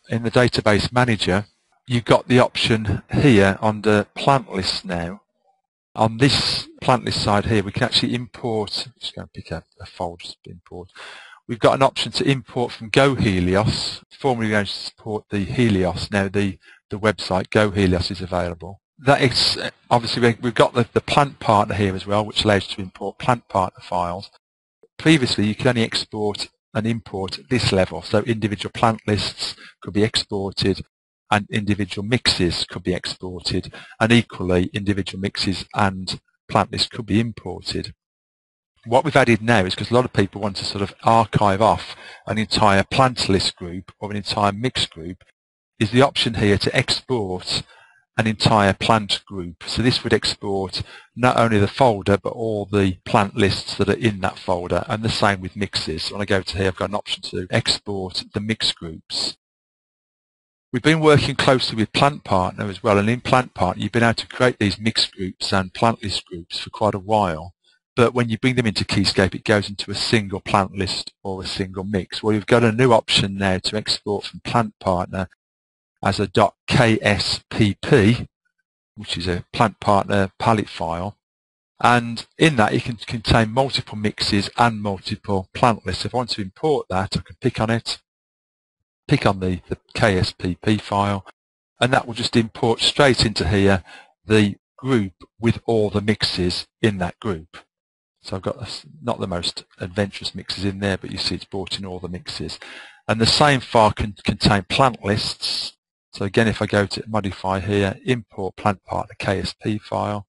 in the database manager, you've got the option here under plant lists now. On this plant list side here, we can actually import, just go and pick a folder to import. We've got an option to import from Go Helios, formerly going to support the Helios. Now the website Go Helios is available. That is, obviously we've got the plant partner here as well, which allows you to import plant partner files. Previously you could only export and import at this level, so individual plant lists could be exported and individual mixes could be exported, and equally individual mixes and plant lists could be imported. What we've added now is, because a lot of people want to sort of archive off an entire plant list group or an entire mix group, is the option here to export an entire plant group. So this would export not only the folder but all the plant lists that are in that folder, and the same with mixes. So when I go to here, I've got an option to export the mix groups. We've been working closely with Plant Partner as well, and in Plant Partner you've been able to create these mix groups and plant list groups for quite a while. But when you bring them into KeySCAPE, it goes into a single plant list or a single mix. Well, you've got a new option now to export from Plant Partner as a .KSPP, which is a Plant Partner palette file, and in that it can contain multiple mixes and multiple plant lists. If I want to import that, I can pick on it, pick on the KSPP file, and that will just import straight into here the group with all the mixes in that group. So I've got not the most adventurous mixes in there, but you see it's brought in all the mixes. And the same file can contain plant lists. So again, if I go to modify here, import plant partner KSP file,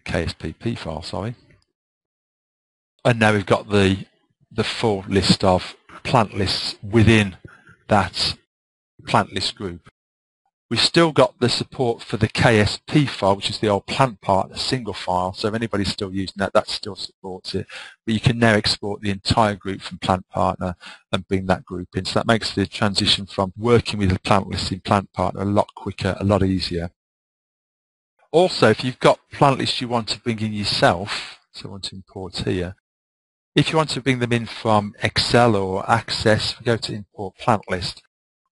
KSPP file, sorry. And now we've got the full list of plant lists within that plant list group. We've still got the support for the KSP file, which is the old plant partner single file. So if anybody's still using that, that still supports it. But you can now export the entire group from plant partner and bring that group in. So that makes the transition from working with the plant list in plant partner a lot quicker, a lot easier. Also, if you've got plant lists you want to bring in yourself, so I want to import here. If you want to bring them in from Excel or Access, we go to import plant list.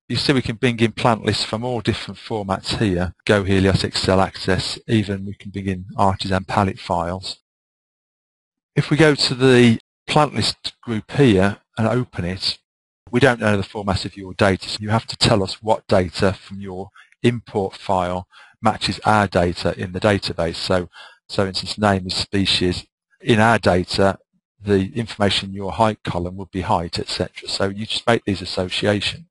You see we can bring in plant lists from all different formats here, Go Helios, Excel, Access, even we can bring in artisan palette files. If we go to the plant list group here and open it, we don't know the format of your data, so you have to tell us what data from your import file matches our data in the database. So for instance, name is species. In our data, the information in your height column would be height, etc. So you just make these associations.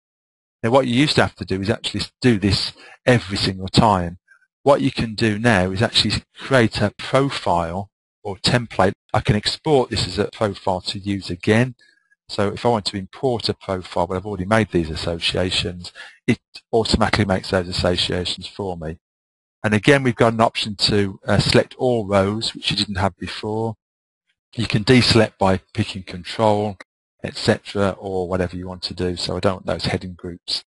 Now what you used to have to do is actually do this every single time. What you can do now is actually create a profile or template. I can export this as a profile to use again. So if I want to import a profile, but I've already made these associations, it automatically makes those associations for me. And again, we've got an option to select all rows, which you didn't have before. You can deselect by picking Control, etc., or whatever you want to do. So I don't want those heading groups.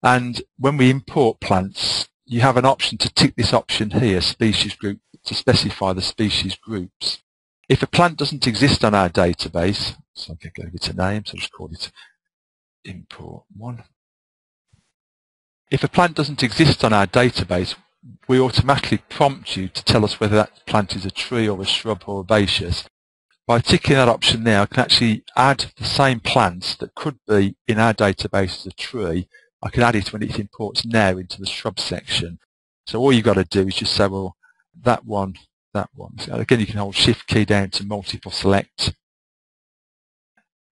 And when we import plants, you have an option to tick this option here, species group, to specify the species groups. If a plant doesn't exist on our database, so I can go to name, so I'll just call it import 1. If a plant doesn't exist on our database, we automatically prompt you to tell us whether that plant is a tree or a shrub or herbaceous. By ticking that option there, I can actually add the same plants that could be in our database as a tree. I can add it when it imports now into the shrub section. So all you've got to do is just say, well, that one. So again, you can hold Shift key down to multiple select.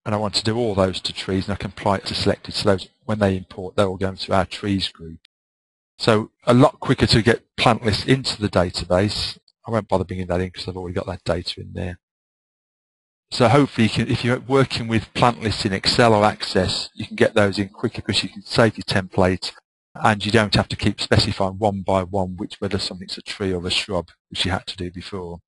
And I want to do all those to trees, and I can apply it to selected. So those, when they import, they're all going to our trees group. So a lot quicker to get plant lists into the database. I won't bother bringing that in because I've already got that data in there. So hopefully, you can, if you're working with plant lists in Excel or Access, you can get those in quicker because you can save your template and you don't have to keep specifying one by one whether something's a tree or a shrub, which you had to do before.